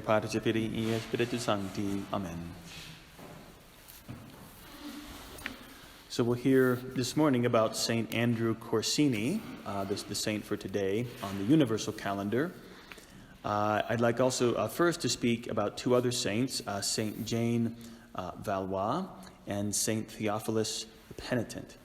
Patris et Filii et Spiritus Sancti. Amen. So we'll hear this morning about St. Andrew Corsini, the saint for today on the universal calendar. I'd like also first to speak about two other saints, St. Jane of Valois and St. Theophilus the Penitent.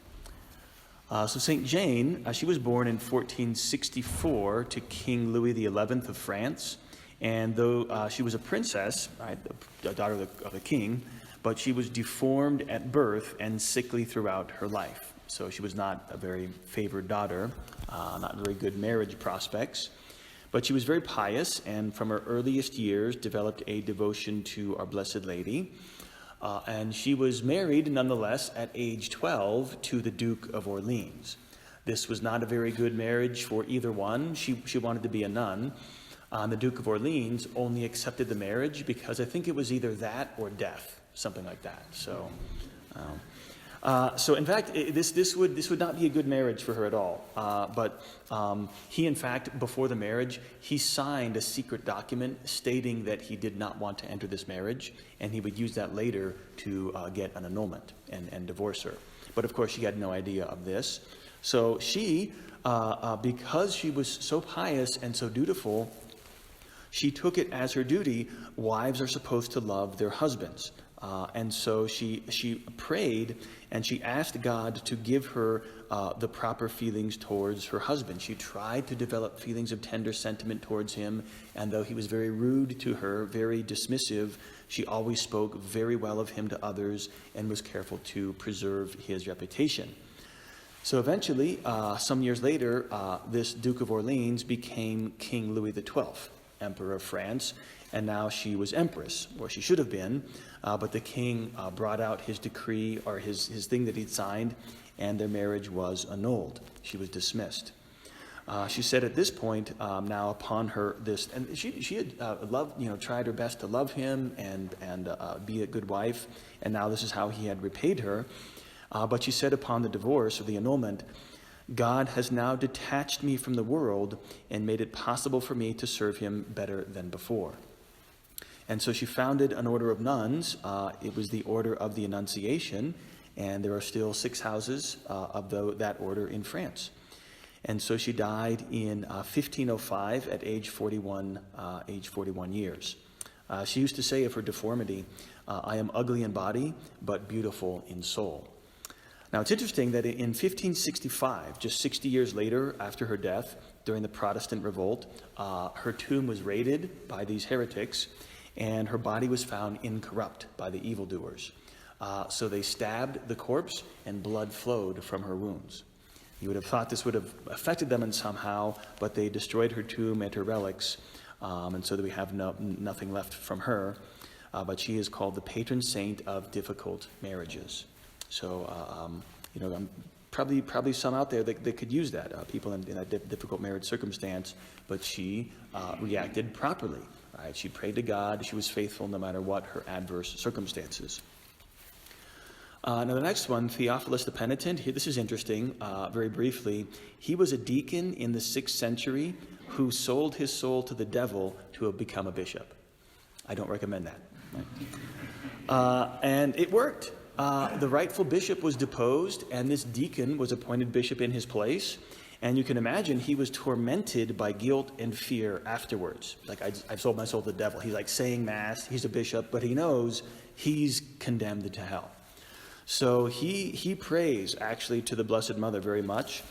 So St. Jane, she was born in 1464 to King Louis XI of France. And though she was a princess, right, the daughter of the king, but she was deformed at birth and sickly throughout her life. So she was not a very favored daughter, not very good marriage prospects. But she was very pious, and from her earliest years developed a devotion to Our Blessed Lady. And she was married, nonetheless, at age 12 to the Duke of Orleans. This was not a very good marriage for either one. She wanted to be a nun. The Duke of Orleans only accepted the marriage because I think it was either that or death, something like that. So in fact, this would not be a good marriage for her at all. But he, in fact, before the marriage, he signed a secret document stating that he did not want to enter this marriage, and he would use that later to get an annulment and divorce her. But of course, she had no idea of this. So she, because she was so pious and so dutiful, she took it as her duty. Wives are supposed to love their husbands. And so she prayed and she asked God to give her the proper feelings towards her husband. She tried to develop feelings of tender sentiment towards him, and though he was very rude to her, very dismissive, she always spoke very well of him to others and was careful to preserve his reputation. So eventually, some years later, this Duke of Orleans became King Louis XII, Emperor of France, and now she was empress, or she should have been, but the king brought out his decree, or his thing that he'd signed, and their marriage was annulled. She was dismissed. She said at this point, now upon her this, and she had tried her best to love him and be a good wife, and now this is how he had repaid her. But she said upon the divorce or the annulment, God has now detached me from the world and made it possible for me to serve him better than before. And so she founded an order of nuns. It was the order of the Annunciation, and there are still 6 houses of that order in France. And so she died in 1505 at age 41 years. She used to say of her deformity, I am ugly in body, but beautiful in soul. Now, it's interesting that in 1565, just 60 years later after her death, during the Protestant revolt, her tomb was raided by these heretics, and her body was found incorrupt by the evildoers. So they stabbed the corpse, and blood flowed from her wounds. You would have thought this would have affected them in somehow, but they destroyed her tomb and her relics, and so that we have nothing left from her. But she is called the patron saint of difficult marriages. So, probably some out there that could use that, people in a difficult marriage circumstance, but she reacted properly. Right? She prayed to God. She was faithful no matter what her adverse circumstances. Now, the next one, Theophilus the Penitent. Here, this is interesting, very briefly. He was a deacon in the 6th century who sold his soul to the devil to become a bishop. I don't recommend that. Right? And it worked. The rightful bishop was deposed, and this deacon was appointed bishop in his place. And you can imagine he was tormented by guilt and fear afterwards. Like, I've sold my soul to the devil. He's like saying mass. He's a bishop, but he knows he's condemned to hell. So he prays, actually, to the Blessed Mother very much.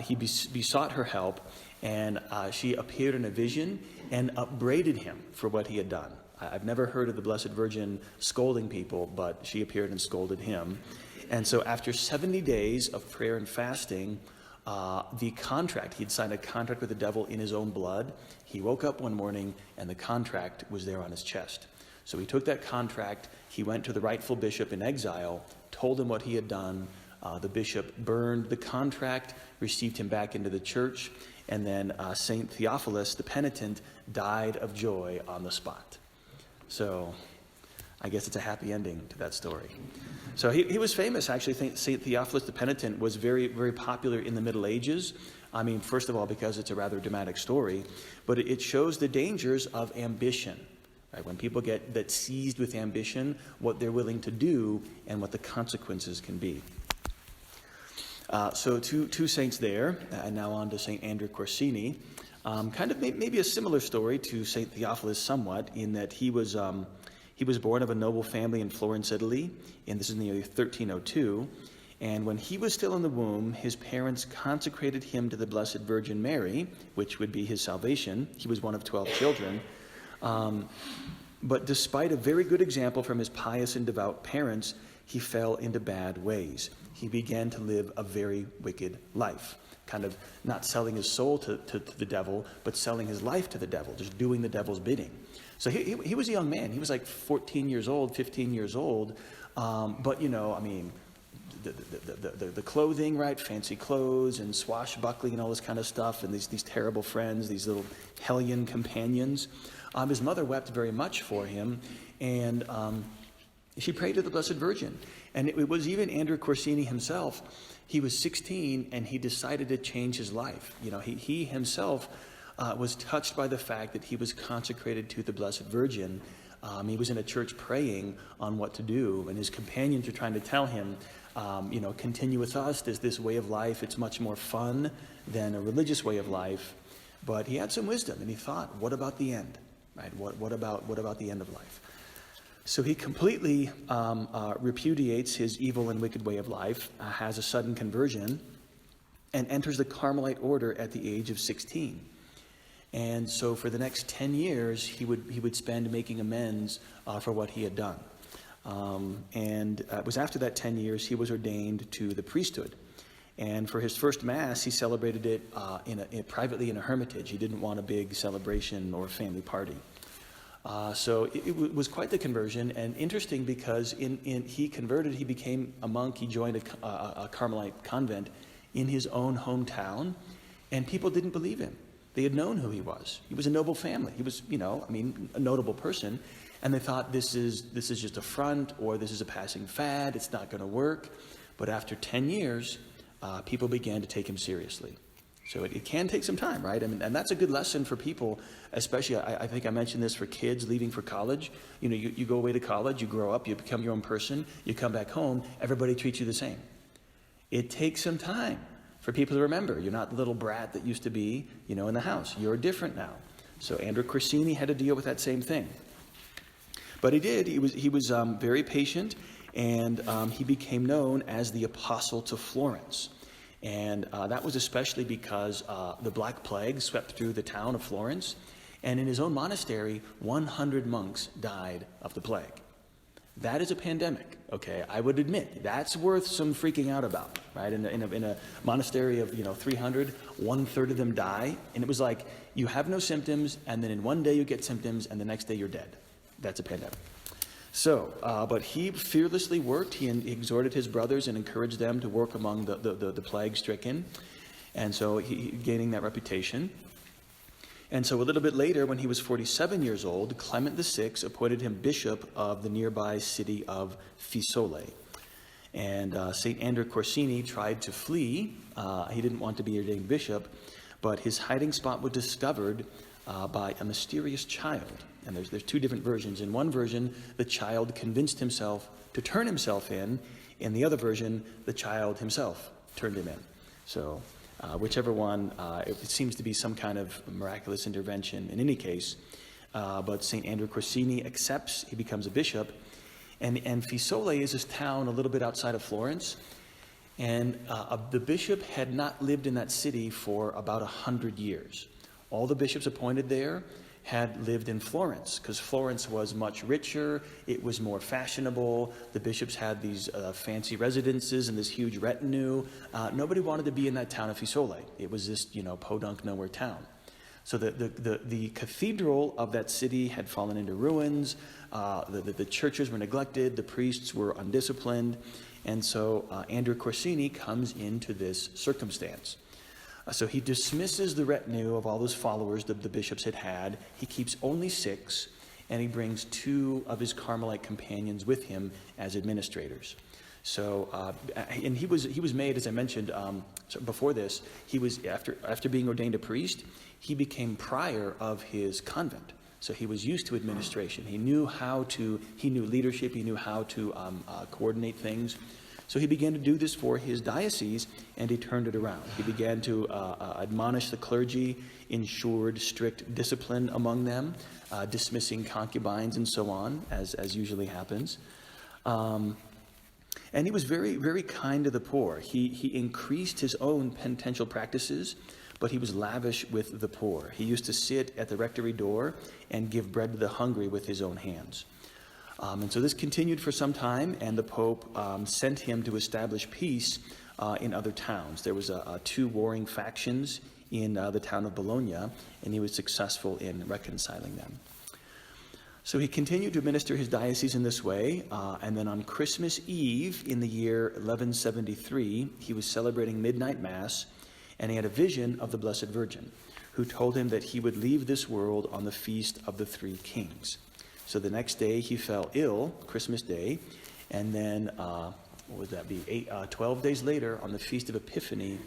He besought her help, and she appeared in a vision and upbraided him for what he had done. I've never heard of the Blessed Virgin scolding people, but she appeared and scolded him. And so after 70 days of prayer and fasting, he'd signed a contract with the devil in his own blood. He woke up one morning and the contract was there on his chest. So he took that contract, he went to the rightful bishop in exile, told him what he had done. The bishop burned the contract, received him back into the church, and then St. Theophilus the Penitent died of joy on the spot. So I guess it's a happy ending to that story. So he was famous, actually. St. Theophilus the Penitent was very, very popular in the Middle Ages. I mean, first of all, because it's a rather dramatic story, but it shows the dangers of ambition. Right? When people get that seized with ambition, what they're willing to do and what the consequences can be. So two saints there, and now on to St. Andrew Corsini. Kind of maybe a similar story to St. Theophilus somewhat, in that he was born of a noble family in Florence, Italy, and this is in the year 1302. And when he was still in the womb, his parents consecrated him to the Blessed Virgin Mary, which would be his salvation. He was one of 12 children. But despite a very good example from his pious and devout parents, he fell into bad ways. He began to live a very wicked life, kind of not selling his soul to the devil, but selling his life to the devil, just doing the devil's bidding. So he was a young man. He was like 14 years old, 15 years old. But, the clothing, right? Fancy clothes and swashbuckling and all this kind of stuff, and these terrible friends, these little hellion companions. His mother wept very much for him, and she prayed to the Blessed Virgin. And it was even Andrew Corsini himself. He was 16, and he decided to change his life. He himself was touched by the fact that he was consecrated to the Blessed Virgin. He was in a church praying on what to do, and his companions were trying to tell him, continue with us. There's this way of life. It's much more fun than a religious way of life. But he had some wisdom, and he thought, what about the end? Right? What about the end of life? So he completely repudiates his evil and wicked way of life, has a sudden conversion, and enters the Carmelite order at the age of 16. And so for the next 10 years, he would spend making amends for what he had done. And it was after that 10 years he was ordained to the priesthood. And for his first Mass, he celebrated it privately in a hermitage. He didn't want a big celebration or family party. So it was quite the conversion, and interesting because he converted, he became a monk, he joined a Carmelite convent in his own hometown, and people didn't believe him. They had known who he was. He was a noble family. He was, a notable person, and they thought this is just a front, or this is a passing fad, it's not going to work. But after 10 years, people began to take him seriously. So it can take some time, right? And that's a good lesson for people, especially, I think I mentioned this for kids leaving for college. You go away to college, you grow up, you become your own person, you come back home, everybody treats you the same. It takes some time for people to remember. You're not the little brat that used to be, in the house. You're different now. So Andrew Corsini had to deal with that same thing. But he did. He was very patient, and he became known as the Apostle to Florence. And that was especially because the Black Plague swept through the town of Florence, and in his own monastery, 100 monks died of the plague. That is a pandemic, okay? I would admit, that's worth some freaking out about, right? In a monastery of 300, 1/3 of them die, and it was like, you have no symptoms, and then in one day you get symptoms, and the next day you're dead. That's a pandemic. So, but he fearlessly worked. He exhorted his brothers and encouraged them to work among the plague-stricken. And so he gaining that reputation. And so a little bit later, when he was 47 years old, Clement VI appointed him bishop of the nearby city of Fiesole. And St. Andrew Corsini tried to flee. He didn't want to be ordained bishop, but his hiding spot was discovered by a mysterious child. And there's two different versions. In one version, the child convinced himself to turn himself in. In the other version, the child himself turned him in. So whichever one, it seems to be some kind of miraculous intervention in any case. But St. Andrew Corsini accepts. He becomes a bishop. And Fiesole is this town a little bit outside of Florence. And the bishop had not lived in that city for about 100 years. All the bishops appointed there had lived in Florence, because Florence was much richer, it was more fashionable, the bishops had these fancy residences and this huge retinue. Nobody wanted to be in that town of Fiesole. It was this, podunk nowhere town. So the cathedral of that city had fallen into ruins, the churches were neglected, the priests were undisciplined, and so Andrew Corsini comes into this circumstance. So he dismisses the retinue of all those followers that the bishops had. He keeps only 6, and he brings 2 of his Carmelite companions with him as administrators. So, and he was made, as I mentioned before this, he was after being ordained a priest, he became prior of his convent. So he was used to administration. He knew leadership, he knew how to coordinate things. So he began to do this for his diocese, and he turned it around. He began to admonish the clergy, ensured strict discipline among them, dismissing concubines and so on, as usually happens. And he was very, very kind to the poor. He increased his own penitential practices, but he was lavish with the poor. He used to sit at the rectory door and give bread to the hungry with his own hands. And so this continued for some time, and the Pope sent him to establish peace in other towns. There was two warring factions in the town of Bologna, and he was successful in reconciling them. So he continued to administer his diocese in this way, and then on Christmas Eve in the year 1173, he was celebrating midnight mass, and he had a vision of the Blessed Virgin, who told him that he would leave this world on the Feast of the Three Kings. So the next day he fell ill, Christmas Day, and then, 12 days later, on the Feast of Epiphany,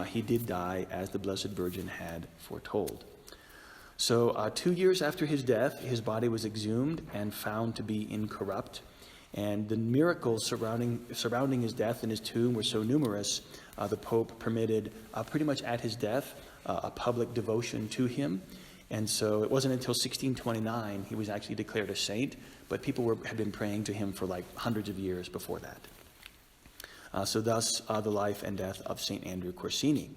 he did die as the Blessed Virgin had foretold. So 2 years after his death, his body was exhumed and found to be incorrupt. And the miracles surrounding his death and his tomb were so numerous, the Pope permitted, pretty much at his death, a public devotion to him. And so it wasn't until 1629 he was actually declared a saint, but people had been praying to him for like hundreds of years before that. So thus the life and death of St. Andrew Corsini.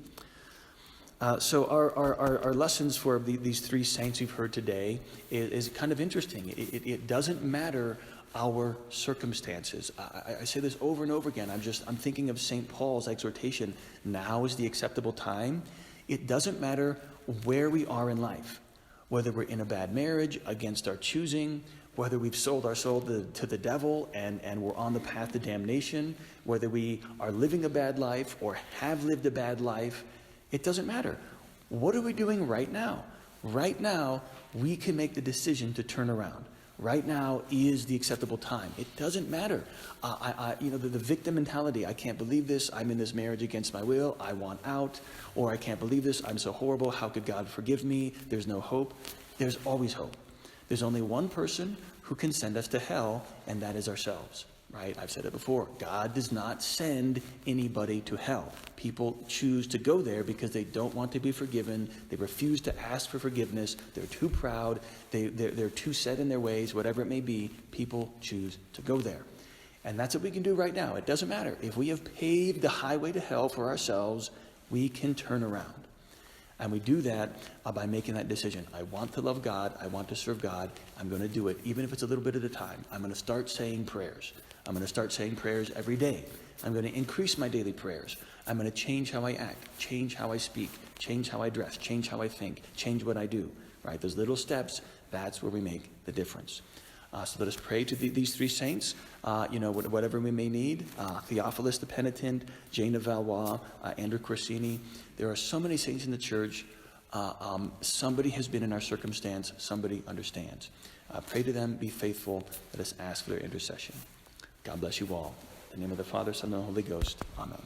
So our lessons for these three saints we've heard today is kind of interesting. It doesn't matter our circumstances. I say this over and over again. I'm thinking of St. Paul's exhortation, now is the acceptable time. It doesn't matter where we are in life, whether we're in a bad marriage against our choosing, whether we've sold our soul to the devil and we're on the path to damnation, whether we are living a bad life or have lived a bad life. It doesn't matter. What are we doing right now? Right now, we can make the decision to turn around. Right now is the acceptable time. It doesn't matter. The victim mentality, I can't believe this, I'm in this marriage against my will, I want out, or I can't believe this, I'm so horrible, how could God forgive me, there's no hope. There's always hope. There's only one person who can send us to hell, and that is ourselves. Right? I've said it before. God does not send anybody to hell. People choose to go there because they don't want to be forgiven. They refuse to ask for forgiveness. They're too proud. They're too set in their ways, whatever it may be. People choose to go there. And that's what we can do right now. It doesn't matter. If we have paved the highway to hell for ourselves, we can turn around. And we do that by making that decision. I want to love God. I want to serve God. I'm going to do it, even if it's a little bit at a time. I'm going to start saying prayers. I'm going to start saying prayers every day. I'm going to increase my daily prayers. I'm going to change how I act, change how I speak, change how I dress, change how I think, change what I do. Right? Those little steps, that's where we make the difference. So let us pray to these three saints, whatever we may need. Theophilus the Penitent, Jane of Valois, Andrew Corsini. There are so many saints in the church. Somebody has been in our circumstance. Somebody understands. Pray to them. Be faithful. Let us ask for their intercession. God bless you all. In the name of the Father, Son, and the Holy Ghost. Amen.